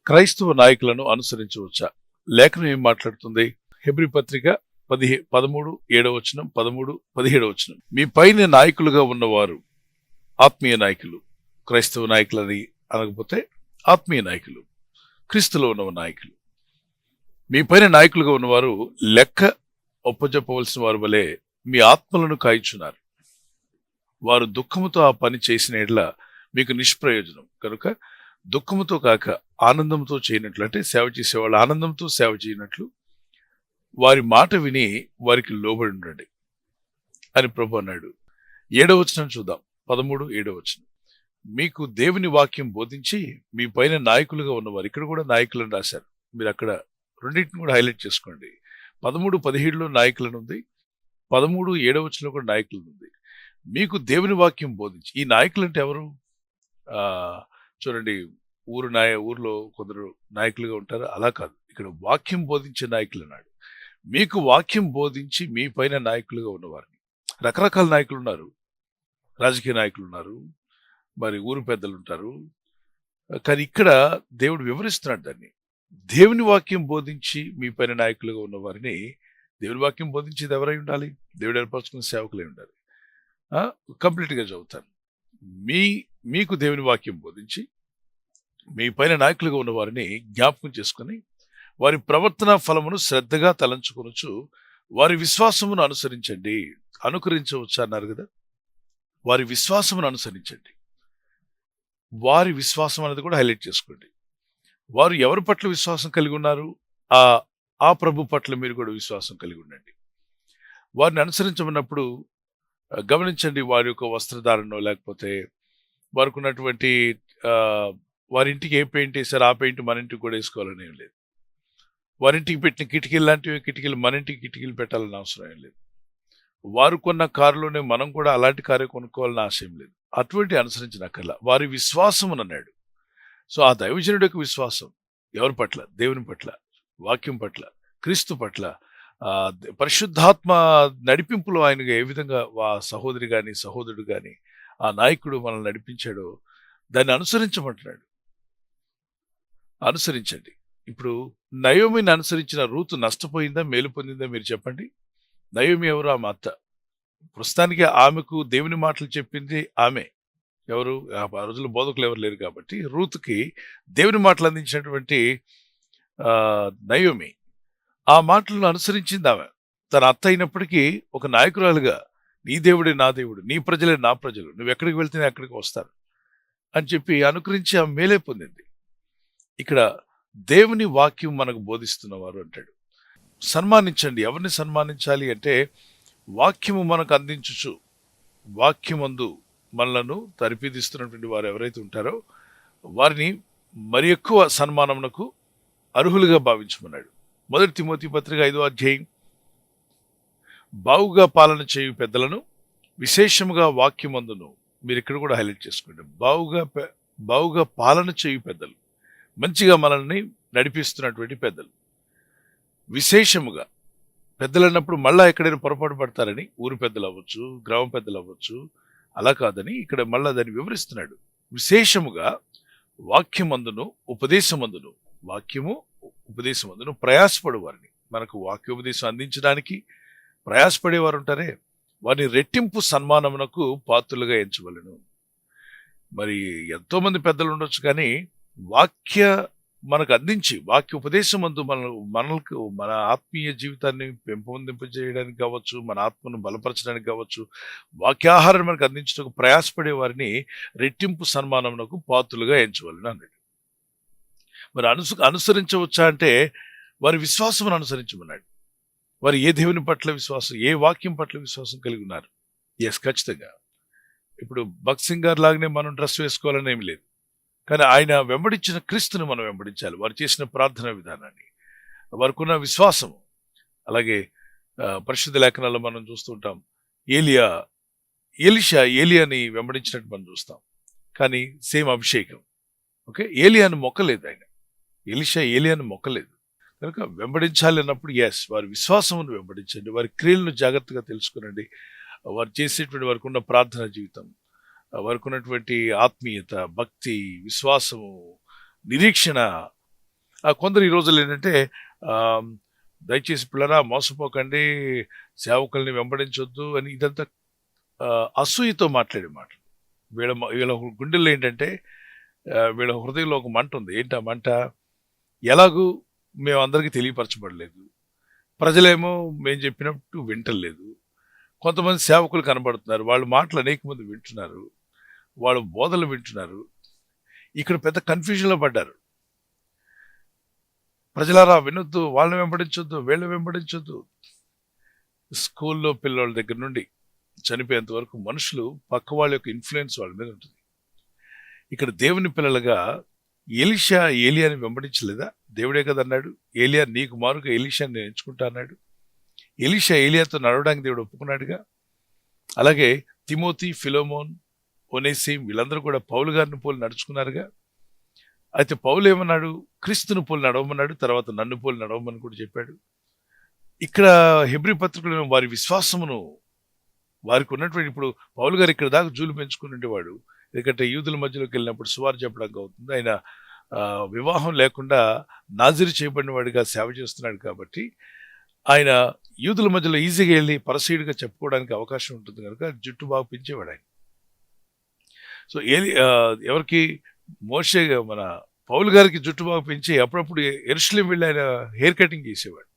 క్రైస్తవ నాయకులను అనుసరించవచ్చా? లేఖనం ఏం మాట్లాడుతుంది? హెబ్రీ పత్రిక 13:7 13:17 మీ పైన నాయకులుగా ఉన్నవారు ఆత్మీయ నాయకులు, క్రైస్తవ నాయకులని అనకపోతే ఆత్మీయ నాయకులు, క్రీస్తులో ఉన్న నాయకులు. మీ పైన నాయకులుగా ఉన్నవారు లెక్క ఒప్పజెప్పవలసిన వారు వలె మీ ఆత్మలను కాయిచున్నారు. వారు దుఃఖముతో ఆ పని చేసిన ఎడల మీకు నిష్ప్రయోజనం కనుక దుఃఖముతో కాక ఆనందంతో చేయనట్లు, అంటే సేవ చేసేవాళ్ళు ఆనందంతో సేవ చేయనట్లు వారి మాట విని వారికి లోబడి ఉండండి అని ప్రభు అన్నాడు. 7వ వచనం చూద్దాం. 13:7 మీకు దేవుని వాక్యం బోధించి మీ పైన నాయకులుగా ఉన్నవారు, ఇక్కడ కూడా నాయకులను రాశారు. మీరు అక్కడ రెండింటిని కూడా హైలైట్ చేసుకోండి. 13:17 నాయకులను ఉంది, 13:7 కూడా నాయకులను ఉంది. మీకు దేవుని వాక్యం బోధించి, ఈ నాయకులు అంటే ఎవరు? చూడండి, ఊర్లో కొందరు నాయకులుగా ఉంటారు, అలా కాదు. ఇక్కడ వాక్యం బోధించే నాయకులు అన్నాడు. మీకు వాక్యం బోధించి మీ పైన నాయకులుగా ఉన్నవారిని. రకరకాల నాయకులు ఉన్నారు, రాజకీయ నాయకులు ఉన్నారు, మరి ఊరు పెద్దలు ఉంటారు. కానీ ఇక్కడ దేవుడు వివరిస్తున్నాడు దాన్ని. దేవుని వాక్యం బోధించి మీ పైన నాయకులుగా ఉన్న వారిని, దేవుని వాక్యం బోధించేది ఎవరై ఉండాలి? దేవుడు ఏర్పరచుకున్న సేవకులై ఉండాలి. కంప్లీట్గా చదువుతాను. మీకు దేవుని వాక్యం బోధించి మీ పైన నాయకులుగా ఉన్న వారిని జ్ఞాపకం చేసుకుని వారి ప్రవర్తన ఫలమును శ్రద్ధగా తలంచుకొనొచ్చు వారి విశ్వాసమును అనుసరించండి. అనుకరించవచ్చు అన్నారు కదా, వారి విశ్వాసమును అనుసరించండి. వారి విశ్వాసం అనేది కూడా హైలైట్ చేసుకోండి. వారు ఎవరి పట్ల విశ్వాసం కలిగి ఉన్నారు? ఆ ప్రభు పట్ల మీరు కూడా విశ్వాసం కలిగి ఉండండి. వారిని అనుసరించమన్నప్పుడు గమనించండి, వారి యొక్క వస్త్రధారణలో, లేకపోతే వారికి ఉన్నటువంటి వారింటికి ఏ పెయింట్ వేసారు ఆ పెయింట్ మన ఇంటికి కూడా వేసుకోవాలని ఏం లేదు. వారింటికి పెట్టిన కిటికీలు లాంటివి కిటికీలు మన ఇంటికి కిటికీలు పెట్టాలని అవసరం ఏం లేదు. వారు కొన్న కారులోనే మనం కూడా అలాంటి కారే కొనుక్కోవాలని ఆశయం లేదు. అటువంటి అనుసరించినక్కర్లా, వారి విశ్వాసం అన్నాడు. సో ఆ దైవజనుడి యొక్క విశ్వాసం ఎవరి పట్ల? దేవుని పట్ల, వాక్యం పట్ల, క్రీస్తు పట్ల, పరిశుద్ధాత్మ నడిపింపులో ఆయనగా ఏ విధంగా ఆ సహోదరి కానీ సహోదరుడు కానీ ఆ నాయకుడు మనల్ని నడిపించాడో దాన్ని అనుసరించమంటున్నాడు. అనుసరించండి. ఇప్పుడు నయోమిని అనుసరించిన రూతు నష్టపోయిందా మేలు పొందిందా మీరు చెప్పండి? నయోమి ఎవరు? ఆమె అత్త. ప్రస్తుతానికి ఆమెకు దేవుని మాటలు చెప్పింది ఆమె. ఎవరు? ఆ రోజుల్లో బోధకులు ఎవరు లేరు కాబట్టి రూతుకి దేవుని మాటలు అందించినటువంటి నయోమి ఆ మాటలను అనుసరించింది. ఆమె తన అత్త అయినప్పటికీ ఒక నాయకురాలుగా నీ దేవుడే నా దేవుడు, నీ ప్రజలే నా ప్రజలు, నువ్వు ఎక్కడికి వెళ్తేనే అక్కడికి వస్తారు అని చెప్పి అనుకరించి ఆమె మేలే పొందింది. ఇక్కడ దేవుని వాక్యం మనకు బోధిస్తున్నవారు అంటాడు. సన్మానించండి. ఎవరిని సన్మానించాలి అంటే వాక్యము మనకు అందించుచు వాక్యమందు మనలను తరిపిదిస్తున్నటువంటి వారు ఎవరైతే ఉంటారో వారిని మరి ఎక్కువ సన్మానమునకు అర్హులుగా భావించమన్నాడు. 1 తిమోతి పత్రిక 5వ అధ్యాయం బావుగా పాలన చేయు పెద్దలను విశేషముగా వాక్యమందును, మీరు ఇక్కడ కూడా హైలైట్ చేసుకోండి, బావుగా పాలన చేయు పెద్దలు, మంచిగా మనల్ని నడిపిస్తున్నటువంటి పెద్దలు. విశేషముగా పెద్దలు అన్నప్పుడు మళ్ళా ఎక్కడైనా పొరపాటు పడతారని, ఊరు పెద్దలు అవ్వచ్చు, గ్రామ పెద్దలు అవ్వచ్చు, అలా కాదని ఇక్కడ మళ్ళా దాన్ని వివరిస్తున్నాడు. విశేషముగా వాక్యమందును ఉపదేశమందును, వాక్యము ఉపదేశమందును ప్రయాసపడు వారిని, మనకు వాక్యోపదేశం అందించడానికి ప్రయాసపడేవారు ఉంటారే వారిని రెట్టింపు సన్మానమునకు పాత్రులుగా ఎంచవలెను. మరి ఎంతో మంది పెద్దలు ఉండొచ్చు, కానీ వాక్య మనకు అందించి వాక్య ఉపదేశం అందు మనకు మన ఆత్మీయ జీవితాన్ని పెంపొందింపజేయడానికి కావచ్చు, మన ఆత్మను బలపరచడానికి కావచ్చు, వాక్యాహారం మనకు అందించడానికి ప్రయాసపడే వారిని రెట్టింపు సన్మానమునకు పాత్రులుగా ఎంచవలెను అన్నాడు. మరి అనుసరించవచ్చా అంటే వారి విశ్వాసం అనుసరించమన్నాడు. వారు ఏ దేవుని పట్ల విశ్వాసం, ఏ వాక్యం పట్ల విశ్వాసం కలిగి ఉన్నారు? ఎస్, ఖచ్చితంగా. ఇప్పుడు భక్త్ సింగ్ గారు లాగానే మనం డ్రెస్ వేసుకోవాలని ఏమి లేదు, కానీ ఆయన వెంబడించిన క్రీస్తుని మనం వెంబడించాలి. వారు చేసిన ప్రార్థనా విధానాన్ని, వారికున్న విశ్వాసము. అలాగే పరిశుద్ధ లేఖనాల్లో మనం చూస్తుంటాం, ఏలియాని వెంబడించినట్టు మనం చూస్తాం, కానీ సేమ్ అభిషేకం. ఓకే, ఏలియాను మొక్కలేదు ఆయన, ఏలియాను మొక్కలేదు. కనుక వెంబడించాలి అన్నప్పుడు ఎస్, వారి విశ్వాసమును వెంబడించండి, వారి క్రియలను జాగ్రత్తగా తెలుసుకునండి. వారు చేసేటువంటి వారికి ఉన్న ప్రార్థన జీవితం, వారికి ఉన్నటువంటి ఆత్మీయత, భక్తి, విశ్వాసము, నిరీక్షణ, కొందరు ఈ రోజుల్లో ఏంటంటే ఆహ్, దయచేసి పిల్లరా మోసపోకండి, సేవకుల్ని వెంబడించొద్దు అని ఇదంతా అసూయతో మాట్లాడే మాటలు. వీళ్ళ గుండెల్లో ఏంటంటే వీళ్ళ హృదయంలో ఒక మంట ఉంది. ఏంటి ఆ మంట? ఎలాగూ మేమందరికీ తెలియపరచబడలేదు. ప్రజలేమో మేము చెప్పినట్టు వింటలేదు. కొంతమంది సేవకులు కనబడుతున్నారు. వాళ్ళ మాటలు అనేక మంది వింటున్నారు. వాళ్ళ బోధలు వింటున్నారు. ఇక్కడ పెద్ద కన్‌ఫ్యూజన్‌లో పడ్డారు. ప్రజలారా వినొద్దు, వాళ్ళని వెంబడించొద్దు, వీళ్ళని వెంబడించొద్దు. స్కూల్లో పిల్లోళ్ళ దగ్గర నుండి చనిపోయేంత వరకు మనుషులు పక్క వాళ్ళ యొక్క ఇన్‌ఫ్లూయెన్స్ వాళ్ళ మీద ఉంటుంది. ఇక్కడ దేవుని పిల్లలుగా ఎలీషా ఏలియాని వెంబడించలేదా? దేవుడే కదా అన్నాడు. ఏలియా నీకు మారుగా ఎలీషాని నేను ఎంచుకుంటా అన్నాడు. ఎలీషా ఏలియాతో నడవడానికి దేవుడు ఒప్పుకున్నాడుగా. అలాగే తిమోతి, ఫిలోమోన్, ఒనేసిం వీళ్ళందరూ కూడా పౌలు గారిని పోలి నడుచుకున్నారుగా. అయితే పౌలు ఏమన్నాడు? క్రీస్తును పోలి నడవమన్నాడు. తర్వాత నన్ను పోలి నడవమని కూడా చెప్పాడు. ఇక్కడ హెబ్రీ పత్రికలో వారి విశ్వాసమును వారికి ఉన్నటువంటి ఇప్పుడు పౌలు గారు ఇక్కడ దాకా జూలు పెంచుకుని ఉండేవాడు. ఎందుకంటే యూదుల మధ్యలోకి వెళ్ళినప్పుడు సువార్త చెప్పడానికి అవుతుంది. ఆయన వివాహం లేకుండా నాజీరు చేయబడిన వాడిగా సేవ చేస్తున్నాడు కాబట్టి ఆయన యూదుల మధ్యలో ఈజీగా వెళ్ళి పరసీయుడిగా చెప్పుకోవడానికి అవకాశం ఉంటుంది కనుక జుట్టు బాగా పెంచేవాడు ఆయన. సో ఎవరికి మోషే మన పౌలు గారికి జుట్టు బాగా పెంచి అప్పుడప్పుడు యెరూషలేం వెళ్ళి ఆయన హెయిర్ కటింగ్ చేసేవాడు,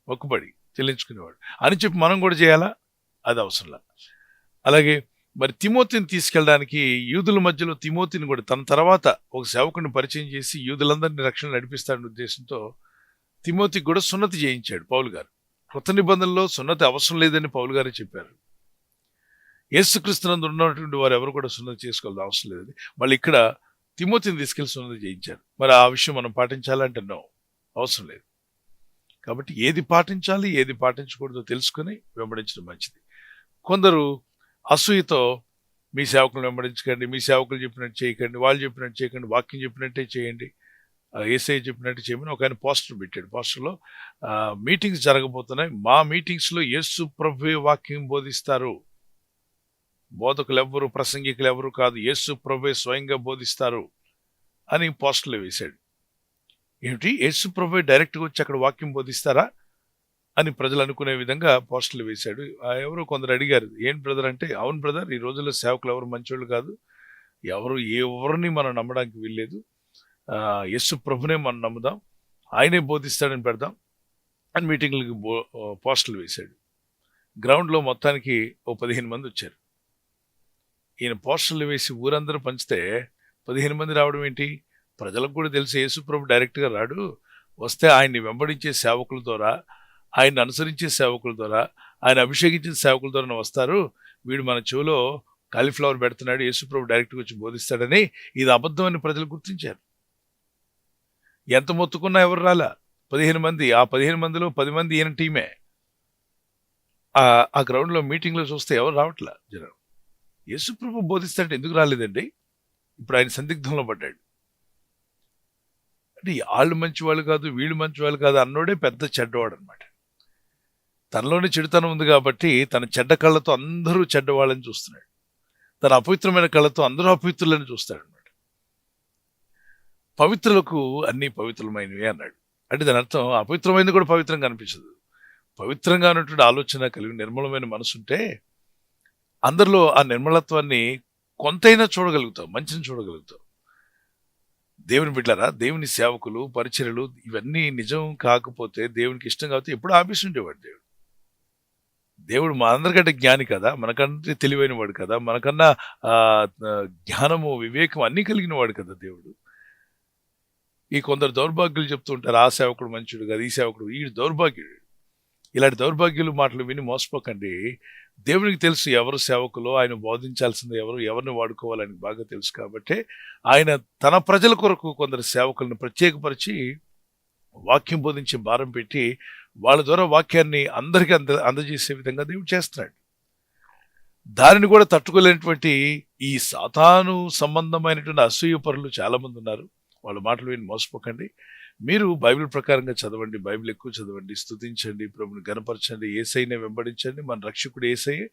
మొక్కుబడి చెల్లించుకునేవాడు అని చెప్పి మనం కూడా చేయాలా? అది అవసరంలా. అలాగే మరి తిమోతిని తీసుకెళ్ళడానికి యూదుల మధ్యలో తిమోతిని కూడా తన తర్వాత ఒక సేవకుడిని పరిచయం చేసి యూదులందరినీ రక్షణ నడిపిస్తాడనే ఉద్దేశంతో తిమోతికి కూడా సున్నతి చేయించాడు పౌలు గారు. కొత్త నిబంధనలో సున్నతి అవసరం లేదని పౌలు గారే చెప్పారు. యేసుక్రీస్తునందు ఉన్నటువంటి వారు ఎవరు కూడా సున్నతి చేసుకోవాల్సిన అవసరం లేదని మళ్ళీ ఇక్కడ తిమోతిని తీసుకెళ్లి సున్నతి చేయించారు. మరి ఆ విషయం మనం పాటించాలంటే నో, అవసరం లేదు. కాబట్టి ఏది పాటించాలి ఏది పాటించకూడదో తెలుసుకుని వెంబడించడం మంచిది. కొందరు అసూయతో మీ సేవకులను వెంబడించకండి, మీ సేవకులు చెప్పినట్టు చేయకండి, వాళ్ళు చెప్పినట్టు చేయకండి, వాక్యం చెప్పినట్టే చేయండి, యేసయ్య చెప్పినట్టు చేయమని ఒక ఆయన పోస్టర్ పెట్టాడు. పోస్టర్లో మీటింగ్స్ జరగబోతున్నాయి, మా మీటింగ్స్లో యేసు ప్రభువే వాక్యం బోధిస్తారు, బోధకులు ఎవ్వరు ప్రసంగికులు ఎవరు కాదు, యేసు ప్రభువే స్వయంగా బోధిస్తారు అని పోస్టర్లో వేశాడు. ఏమిటి యేసు ప్రభువే డైరెక్ట్గా వచ్చి అక్కడ వాక్యం బోధిస్తారా అని ప్రజలు అనుకునే విధంగా పోస్టర్లు వేశాడు. ఎవరో కొందరు అడిగారు, ఏంటి బ్రదర్ అంటే, అవును బ్రదర్, ఈ రోజుల్లో సేవకులు ఎవరు మంచోళ్ళు కాదు, ఎవరిని మనం నమ్మడానికి వీల్లేదు, యేసు ప్రభునే మనం నమ్ముదాం, ఆయనే బోధిస్తాడని పెడదాం అని మీటింగ్లకి పోస్టర్లు వేశాడు. గ్రౌండ్లో మొత్తానికి ఓ 15 మంది వచ్చారు. ఈయన పోస్టర్లు వేసి ఊరందరూ పంచితే 15 మంది రావడం ఏంటి? ప్రజలకు కూడా తెలిసి యేసు ప్రభు డైరెక్ట్గా రాడు, వస్తే ఆయన్ని వెంబడించే సేవకుల ద్వారా, ఆయన అనుసరించే సేవకుల ద్వారా, ఆయన అభిషేకించిన సేవకుల ద్వారా వస్తారు, వీడు మన చెవిలో కాలీఫ్లవర్ పెడుతున్నాడు, యేసు ప్రభు డైరెక్ట్గా వచ్చి బోధిస్తాడని ఇది అబద్ధం అని ప్రజలు గుర్తించారు. ఎంత మొత్తుకున్నా ఎవరు రాలా, 15 మంది. ఆ 15 మందిలో 10 మంది ఈయన టీమే. ఆ గ్రౌండ్లో మీటింగ్లో చూస్తే ఎవరు రావట్లా జనం. యేసు ప్రభు బోధిస్తాడంటే ఎందుకు రాలేదండి? ఇప్పుడు ఆయన సందిగ్ధంలో పడ్డాడు. అంటే వాళ్ళు మంచి వాళ్ళు కాదు, వీళ్ళు మంచి వాళ్ళు కాదు అన్నోడే పెద్ద చెడ్డవాడు అనమాట. తనలోనే చెడుతనం ఉంది కాబట్టి తన చెడ్డ కళ్ళతో అందరూ చెడ్డవాళ్ళని చూస్తున్నాడు, తన అపవిత్రమైన కళ్ళతో అందరూ అపవిత్రులని చూస్తాడు అనమాట. పవిత్రులకు అన్నీ పవిత్రమైనవి అన్నాడు. అంటే దాని అర్థం అపవిత్రమైనది కూడా పవిత్రంగా అనిపించదు. పవిత్రంగా ఉన్నటువంటి ఆలోచన కలిగి నిర్మలమైన మనసుంటే అందరిలో ఆ నిర్మలత్వాన్ని కొంతైనా చూడగలుగుతాం, మంచిని చూడగలుగుతాం. దేవుని బిడ్డలారా, దేవుని సేవకులు, పరిచర్యలు ఇవన్నీ నిజం కాకపోతే, దేవునికి ఇష్టం కాకపోతే ఎప్పుడు ఆపేస్తుండేవాడు దేవుడు. దేవుడు మా అందరికంటే జ్ఞాని కదా, మనకంటే తెలివైన వాడు కదా, మనకన్నా జ్ఞానము వివేకం అన్నీ కలిగిన వాడు కదా దేవుడు. ఈ కొందరు దౌర్భాగ్యులు చెప్తూ ఉంటారు, ఆ సేవకుడు మంచిడు కదా, ఈ సేవకుడు ఈ దౌర్భాగ్యుడు. ఇలాంటి దౌర్భాగ్యులు మాటలు విని మోసపోకండి. దేవునికి తెలుసు ఎవరు సేవకులో, ఆయన బోధించాల్సింది ఎవరిని వాడుకోవాలని బాగా తెలుసు కాబట్టి ఆయన తన ప్రజల కొరకు కొందరు సేవకులను ప్రత్యేకపరిచి వాక్యం బోధించే భారం పెట్టి వాళ్ళ ద్వారా వాక్యాన్ని అందరికీ అందజేసే విధంగా దేవుడు చేస్తున్నాడు. దానిని కూడా తట్టుకోలేనటువంటి ఈ సాతాను సంబంధమైనటువంటి అసూయ పరులు చాలా మంది ఉన్నారు. వాళ్ళ మాటలు విని మోసపోకండి. మీరు బైబిల్ ప్రకారంగా చదవండి, బైబిల్ ఎక్కువ చదవండి, స్తుతించండి, ప్రభుని గణపరచండి, యేసయ్యనే వెంబడించండి. మన రక్షకుడు యేసయ్యే.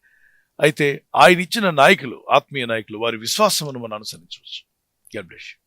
అయితే ఆయన ఇచ్చిన నాయకులు, ఆత్మీయ నాయకులు, వారి విశ్వాసమును మనం అనుసరించవచ్చు. God bless you.